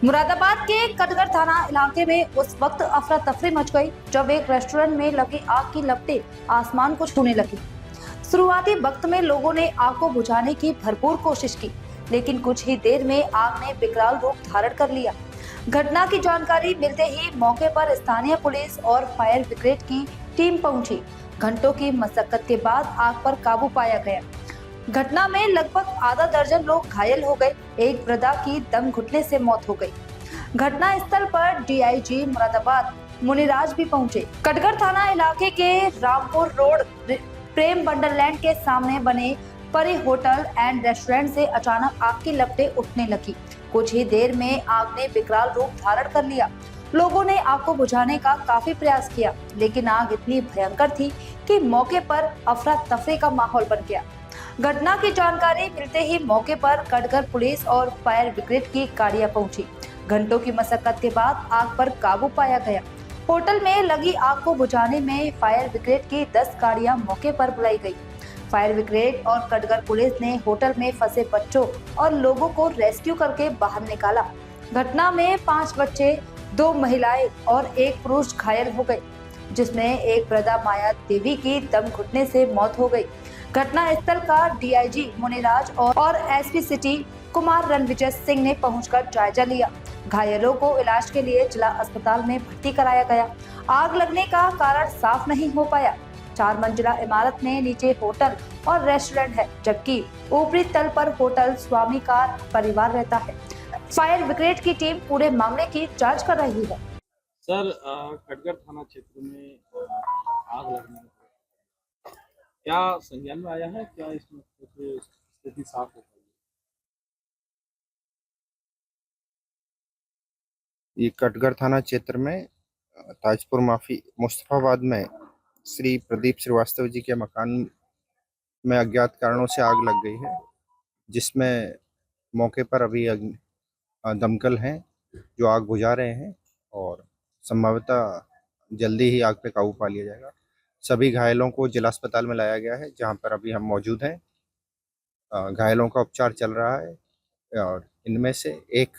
मुरादाबाद के कटघर थाना इलाके में उस वक्त अफरा तफरी मच गई जब एक रेस्टोरेंट में लगी आग की लपटें आसमान को छूने लगी। शुरुआती वक्त में लोगों ने आग को बुझाने की भरपूर कोशिश की, लेकिन कुछ ही देर में आग ने विकराल रूप धारण कर लिया। घटना की जानकारी मिलते ही मौके पर स्थानीय पुलिस और फायर ब्रिगेड की टीम पहुंची। घंटों की मशक्कत के बाद आग पर काबू पाया गया। घटना में लगभग आधा दर्जन लोग घायल हो गए। एक वृद्धा की दम घुटने से मौत हो गई। घटना स्थल पर डीआईजी मुरादाबाद मुनिराज भी पहुंचे। कटघर थाना इलाके के रामपुर रोड प्रेम वंडरलैंड के सामने बने परी होटल एंड रेस्टोरेंट से अचानक आग की लपटें उठने लगी। कुछ ही देर में आग ने विकराल रूप धारण कर लिया। लोगों ने आग को बुझाने का काफी प्रयास किया, लेकिन आग इतनी भयंकर थी कि मौके पर अफरा तफरी का माहौल बन गया। घटना की जानकारी मिलते ही मौके पर कटघर पुलिस और फायर ब्रिगेड की गाड़ियां पहुंची। घंटों की मशक्कत के बाद आग पर काबू पाया गया। होटल में लगी आग को बुझाने में फायर ब्रिगेड की 10 गाड़ियां मौके पर बुलाई गई। फायर ब्रिगेड और कटघर पुलिस ने होटल में फंसे बच्चों और लोगों को रेस्क्यू करके बाहर निकाला। घटना में 5 बच्चे, 2 महिलाएं और 1 पुरुष घायल हो गए, जिसमें एक वृद्धा माया देवी की दम घुटने से मौत हो गई। घटना स्थल का डीआईजी मुनिराज और एसपी सिटी कुमार रणविजय सिंह ने पहुंचकर जायजा लिया। घायलों को इलाज के लिए जिला अस्पताल में भर्ती कराया गया। आग लगने का कारण साफ नहीं हो पाया। 4 मंजिला इमारत में नीचे होटल और रेस्टोरेंट है, जबकि ऊपरी तल पर होटल स्वामी का परिवार रहता है। फायर ब्रिगेड की टीम पूरे मामले की जांच कर रही है। सर, कटघर थाना क्षेत्र में आग लगने का क्या संज्ञान में आया है? क्या इसमें कुछ स्थिति साफ हो पाई? ये कटघर थाना क्षेत्र में ताजपुर माफी मुस्तफाबाद में श्री प्रदीप श्रीवास्तव जी के मकान में अज्ञात कारणों से आग लग गई है, जिसमें मौके पर अभी दमकल हैं जो आग बुझा रहे हैं और संभवतः जल्दी ही आग पे काबू पा लिया जाएगा। सभी घायलों को जिला अस्पताल में लाया गया है, जहां पर अभी हम मौजूद हैं। घायलों का उपचार चल रहा है और इनमें से एक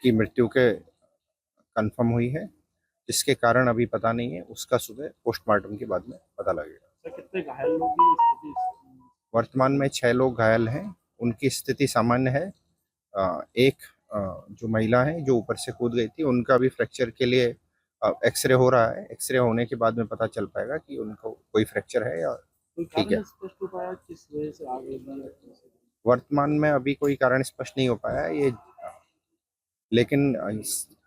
की मृत्यु के कंफर्म हुई है, जिसके कारण अभी पता नहीं है। उसका सुबह पोस्टमार्टम के बाद में पता लगेगा। सर, कितने घायल लोगों की स्थिति? वर्तमान में 6 लोग घायल हैं, उनकी स्थिति सामान्य है। एक जो महिला है जो ऊपर से कूद गई थी, उनका भी फ्रैक्चर के लिए एक्सरे हो रहा है। एक्सरे होने के बाद में पता चल पाएगा कि उनको कोई फ्रैक्चर है या ठीक है। स्पष्ट हो पाया किस वजह से आग लगी? वर्तमान में अभी कोई कारण स्पष्ट नहीं हो पाया है ये, लेकिन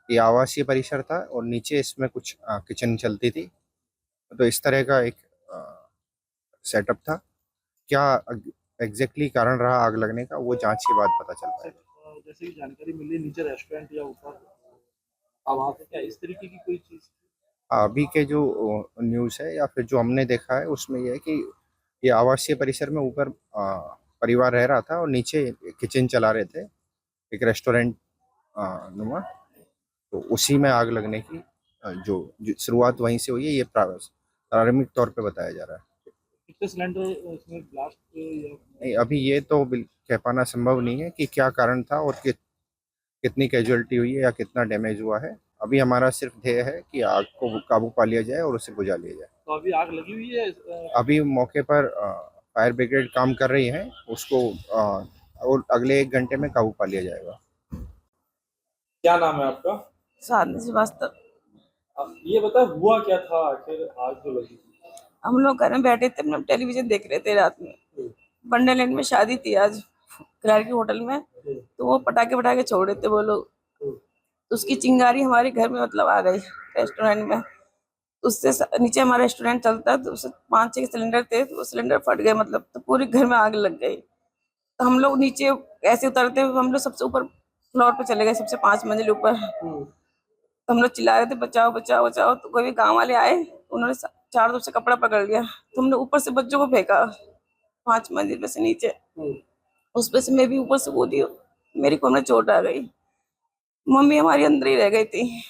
ये आवासीय परिसर था और नीचे इसमें कुछ किचन चलती थी, तो इस तरह का एक सेटअप था। क्या एग्जैक्टली कारण रहा आग लगने का, वो जांच के बाद पता चल पाएगा। जैसे कि जानकारी मिली, नीचे रेस्टोरेंट या ऊपर आवाज है, क्या इस तरीके की कोई चीज? अभी के जो न्यूज़ है या फिर जो हमने देखा है उसमें यह है कि ये आवासीय परिसर में ऊपर परिवार रह रहा था और नीचे किचन चला रहे थे, एक रेस्टोरेंट नुमा, तो उसी में आग लगने की जो शुरुआत वहीं से हुई है, ये प्रारंभिक तौर पे बताया जा रहा है। कितने सिलेंडर इसमें ब्लास्ट? नहीं, अभी ये तो कह पाना संभव नहीं है कि क्या कारण था और कितनी कैजुअलिटी हुई है या कितना डैमेज हुआ है। अभी हमारा सिर्फ ध्येय है कि आग को काबू पा लिया जाए और उसे बुझा लिया जाए। तो अभी आग लगी हुई है? अभी मौके पर फायर ब्रिगेड काम कर रही है, उसको और अगले 1 घंटे में काबू पा लिया जाएगा। क्या नाम है आपका? साधना श्रीवास्तव। ये बता, हुआ क्या था आखिर आग जो लगी? हम लोग घर में बैठे थे, हम टेलीविजन देख रहे थे रात में। वंडरलैंड में शादी थी आज किराए की होटल में, तो वो पटाखे छोड़ रहे थे वो लोग, तो उसकी चिंगारी हमारे घर में मतलब आ गई रेस्टोरेंट में। उससे नीचे हमारा रेस्टोरेंट चलता है, तो उससे 5-6 सिलेंडर थे, तो वो सिलेंडर फट गए मतलब, तो पूरे घर में आग लग गई। तो हम लोग नीचे ऐसे उतरते हुए हम लोग सबसे ऊपर फ्लोर पे चले गए, सबसे 5 मंजिल ऊपर। तो हम लोग चिल्ला रहे थे बचाओ बचाओ बचाओ, तो कोई भी गाँव वाले आए, उन्होंने चारों तरफ से कपड़ा पकड़ लिया, तो हमने ऊपर से बच्चों को फेंका 5 मंजिल पे से नीचे। उस पे से मैं भी ऊपर से कूदी, मेरी को में चोट आ गई। मम्मी हमारी अंदर ही रह गई थी।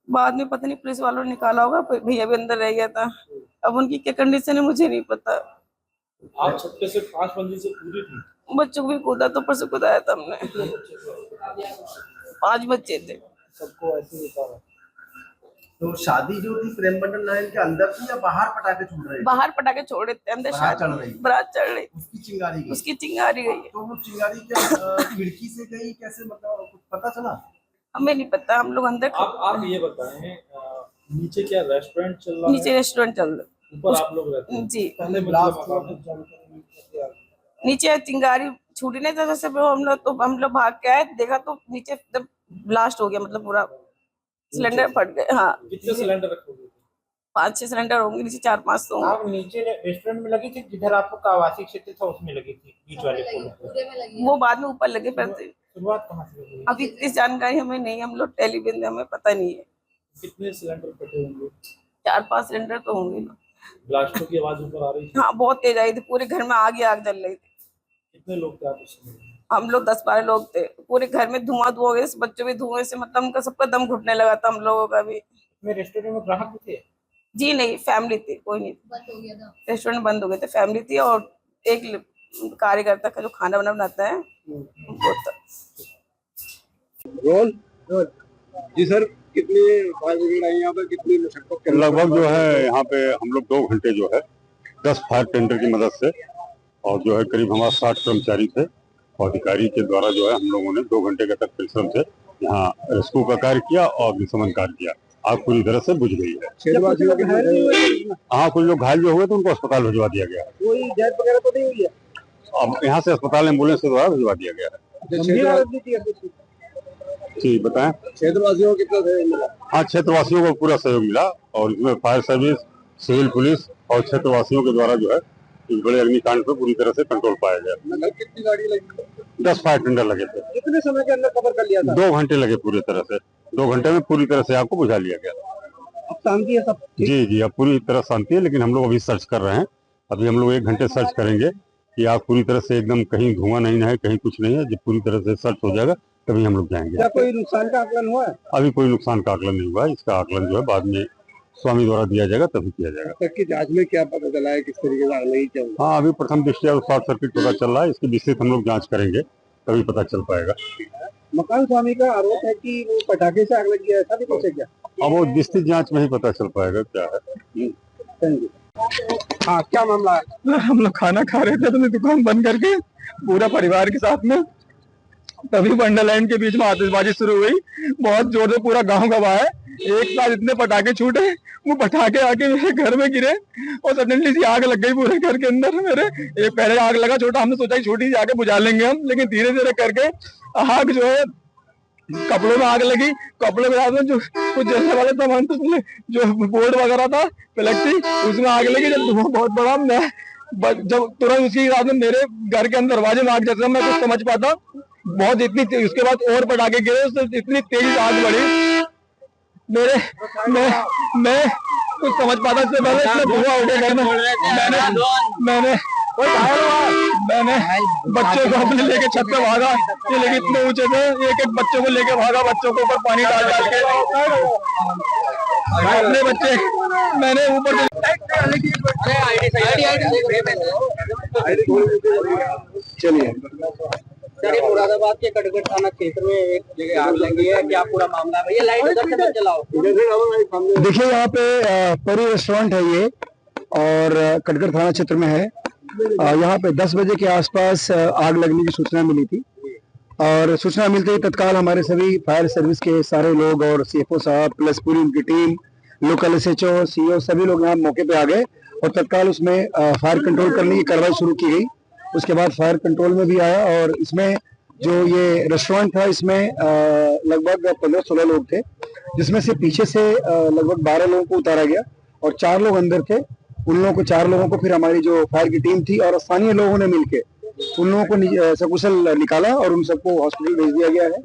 बाद में पता नहीं पुलिस वालों ने निकाला होगा, भैया भी अंदर रह गया था। अब उनकी क्या कंडीशन है मुझे नहीं पता। आप छत पे से 5 मंजिल से कूदी थी? बच्चों को भी कूदा, तो ऊपर से कूदाया था हमने। 5 बच्चे थे। सबको ऐसे ही उतारा। तो शादी जो थी प्रेम मंडल लाइन के अंदर थी या बाहर पटाखे छूट रहे थे? बाहर पटाखे छोड़ रहे थे, अंदर बारात चढ़ रही। बारात चढ़ रही, उसकी चिंगारी गई। उसकी चिंगारी गई है। तो वो चिंगारी क्या खिड़की से गई, कैसे, मतलब कुछ पता चला? हमें नहीं पता, हम लोग अंदर आप ये बताएं, नीचे क्या रेस्टोरेंट चल रहा नीचे है? रेस्टोरेंट चल रहा ऊपर आप लोग रहते हैं? जी। पहले मतलब ब्लास्ट हुआ, मकान कुछ जानकारी कैसे आ गई? नीचे चिंगारी छूटने था, जैसे वो हम लोग भाग के आए, देखा तो नीचे एकदम ब्लास्ट हो गया, मतलब पूरा सिलेंडर फट गए। हाँ, कितने सिलेंडर रखोगे? 5-6 सिलेंडर होंगे, नीचे 4-5 तो होंगे। आग नीचे रेस्टोरेंट में लगी थी, जिधर आपका आवासीय क्षेत्र था उसमें लगी थी, बीच वाले पुल पे। वो बाद में ऊपर लगे पड़ते। शुरुआत कहाँ से लगी? अभी इतनी जानकारी हमें नहीं, हम लोग टेलीविजन में, हमें पता नहीं है। कितने सिलेंडर फटे होंगे? 4-5 सिलेंडर तो होंगे ना। ब्लास्टों की आवाज ऊपर आ रही थी? हाँ, बहुत तेज आई थी, पूरे घर में आग ही आग जल रही थी। कितने लोग थे आप उसमें? हम लोग 10-12 लोग थे, पूरे घर में धुआं धुआं हो गया, बच्चों भी धुएं से, मतलब उनका सबका दम घुटने लगा था, हम लोगों का भी। में रेस्टोरेंट में ग्राहक भी थे? जी नहीं, फैमिली थी, कोई नहीं, बंद हो गया था। रेस्टोरेंट बंद हो गए थे, फैमिली थी और एक कार्यकर्ता का जो खाना वाना बनाता है वो था। जी सर, कितनी फायर ब्रिगेड आई यहाँ पे, कितनी मशक्कत करनी? लगभग जो है यहाँ पे हम लोग 2 घंटे जो है 10 फायर टेंडर की मदद से, और जो है करीब हमारा 60 कर्मचारी थे और अधिकारी के द्वारा जो है हम लोगों ने 2 घंटे का तक परिश्रम से यहाँ रेस्क्यू का कार्य किया और अग्निशमन कार्य किया। आग पूरी तरह से बुझ गई है। क्षेत्रवासियों के हाँ, कुछ लोग घायल जो हुए तो उनको अस्पताल भिजवा दिया गया है। कोई डेथ वगैरह तो नहीं हुई है? अब यहाँ से अस्पताल एम्बुलेंस के द्वारा भिजवा दिया गया है। जी बताएं। क्षेत्रवासियों को कितना सहयोग मिला? हाँ, क्षेत्रवासियों को पूरा सहयोग मिला और इसमें फायर सर्विस, सिविल पुलिस और क्षेत्रवासियों के द्वारा जो है इस बड़े अग्निकांड पर पूरी तरह से कंट्रोल पाया गया। मतलब कितनी गाड़ी लगी? 10 फायर टेंडर लगे थे। कितने समय के अंदर कवर कर लिया था? 2 घंटे लगे पूरी तरह से। 2 घंटे में पूरी तरह से आपको बुझा लिया गया। अब शांति है सब? जी, अब पूरी तरह शांति है, लेकिन हम लोग अभी सर्च कर रहे हैं। अभी हम लोग 1 घंटे सर्च करेंगे कि आग पूरी तरह से एकदम कहीं धुआं नहीं है, कहीं कुछ नहीं है। जब पूरी तरह से सर्च हो जाएगा तभी हम लोग जाएंगे। क्या कोई नुकसान का आकलन हुआ है? अभी कोई नुकसान का आकलन नहीं हुआ है। इसका आकलन जो है बाद में स्वामी द्वारा दिया जाएगा, तभी किया जाएगा। तक की जांच में क्या पता चला है, किस तरीके से आग लगी, क्या हुआ? हाँ, अभी प्रथम दृष्टया शॉर्ट सर्किट पता चल रहा है। इसकी विस्तृत हम लोग जांच करेंगे, तभी पता चल पाएगा। मकान स्वामी का आरोप है कि वो पटाखे से आग लगी है, ऐसा भी कुछ है क्या? अब वो विस्तृत जांच में ही पता चल पाएगा क्या है। हाँ, क्या मामला है? हम लोग खाना खा रहे थे अपनी दुकान बंद करके पूरा परिवार के साथ में, तभी वंडरलैंड के बीच में आतिशबाजी शुरू हुई। बहुत जोर से पूरा गांव गवाह है, एक साथ इतने पटाखे छूटे, वो पटाखे आके मेरे घर में गिरे और सडनली सी आग लग गई पूरे घर के अंदर मेरे। एक पहले आग लगा छोटा, हमने सोचा कि छोटी सी आगे बुझा लेंगे हम, लेकिन धीरे धीरे करके आग जो है कपड़ों में आग लगी। कपड़ों के साथ में जो कुछ जलने वाले सामान तो जो बोर्ड वगैरह था प्लास्टिक, उसमें आग लगी। जब धुआं बहुत बड़ा, मैं जब तुरंत उसके साथ में मेरे घर के अंदर दरवाजे में आग, जैसे मैं कुछ समझ पाता बहुत, इतनी उसके बाद और पटाखे गिरे, उससे इतनी तेजी से आग बढ़ी मेरे, मैं कुछ समझ पाता इससे पहले इतना धुआं हो गया घर में। मैंने बच्चों को अपने लेके छत पे भागा, ये लेके इतने ऊंचे थे, एक बच्चों को लेके भागा, बच्चों के ऊपर पानी डाल के अपने बच्चे मैंने ऊपर चलिए सर, मुरादाबाद के कटघर थाना क्षेत्र में एक जगह आग लगी है, क्या पूरा मामला है? भैया लाइट उधर से मत जलाओ। देखिए, यहाँ पे परी रेस्टोरेंट है ये, और कटघर थाना क्षेत्र में है। यहाँ पे 10 बजे के आसपास आग लगने की सूचना मिली थी, और सूचना मिलते ही तत्काल हमारे सभी फायर सर्विस के सारे लोग और सीएफओ साहब प्लस पूरी उनकी टीम, लोकल एसएचओ, सीओ, सभी लोग यहाँ मौके पे आ गए और तत्काल उसमें फायर कंट्रोल करने की कार्रवाई शुरू की गई। उसके बाद फायर कंट्रोल में भी आया, और इसमें जो ये रेस्टोरेंट था इसमें लगभग 15-16 लोग थे, जिसमें से पीछे से लगभग 12 लोगों को उतारा गया और 4 लोग अंदर थे। उन लोगों को 4 लोगों को फिर हमारी जो फायर की टीम थी और स्थानीय लोगों ने मिलके उन लोगों को सकुशल निकाला और उन सबको हॉस्पिटल भेज दिया गया है।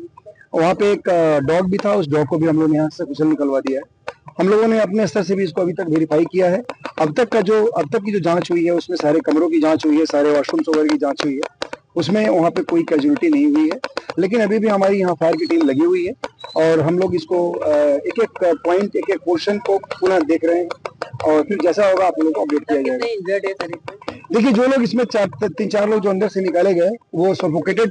वहाँ पे एक डॉग भी था, उस डॉग को भी हम लोग यहाँ से सकुशल निकलवा दिया है। हम लोगों ने अपने स्तर से भी इसको अभी तक वेरीफाई किया है। अब तक की जो जांच हुई है उसमें सारे कमरों की जांच हुई है, सारे वॉशरूम्स वगैरह की जांच हुई है, उसमें वहाँ पे कोई कैजुअलिटी नहीं हुई है। लेकिन अभी भी हमारी यहाँ फायर की टीम लगी हुई है और हम लोग इसको एक एक पॉइंट, एक एक पोर्शन को पुनः देख रहे हैं, और फिर जैसा होगा आप लोगों को अपडेट किया जाएगा। देखिए जो लोग इसमें 3-4 लोग जो अंदर से निकाले गए वो सफोकेटेड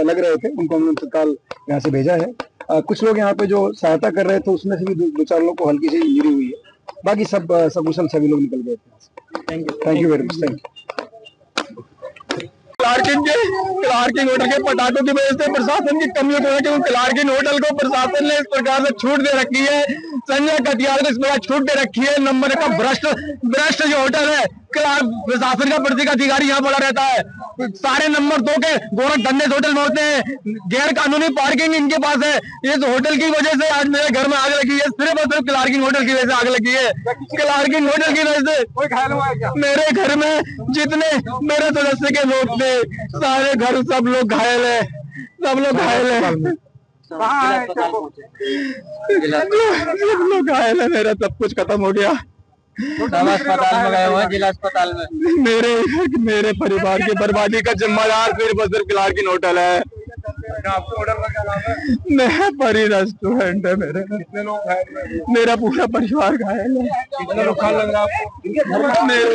लग रहे थे, उनको हमने तत्काल यहाँ से भेजा है। कुछ लोग यहाँ पे जो सहायता कर रहे थे उसमें से भी 2-4 लोग को हल्की सी इंजरी हुई है, बाकी सब सकुशल सभी लोग निकल गए थे। Thank you very much. Thank you. क्लार्किंग होटल के पटाखों की वजह से प्रशासन की कमी होती है, क्योंकि क्लार्किंग होटल को प्रशासन ने इस प्रकार से छूट दे रखी है, संजय कटियार को इस प्रकार छूट दे रखी है। नंबर का भ्रष्ट जो होटल है, प्रशासन का प्रत्येक अधिकारी यहाँ पड़ा रहता है। सारे नंबर 2 के गोरखधंधे होटल में होते हैं, गैर कानूनी पार्किंग इनके पास है। इस होटल की वजह से आज मेरे घर में आग लगी है, सिर्फ और सिर्फ क्लार्किंग होटल की वजह से आग लगी है। क्लार्किंग होटल की वजह से कोई घायल हुआ है क्या? मेरे घर में जितने मेरे सदस्य के लोग थे सारे घर सब लोग घायल है, सब लोग घायल है, सब लोग घायल है। मेरा सब कुछ खत्म हो गया। अस्पताल में गए हुए हैं, जिला अस्पताल में। मेरे परिवार की बर्बादी का जिम्मेदार सिर्फ क्लार्किन होटल है। आपके होटल का क्या नाम है? मैं परी रेस्टोरेंट है मेरे। कितने लोग घायल? मेरा पूरा परिवार घायल है। कितना नुकसान लग रहा है आपको? मेरे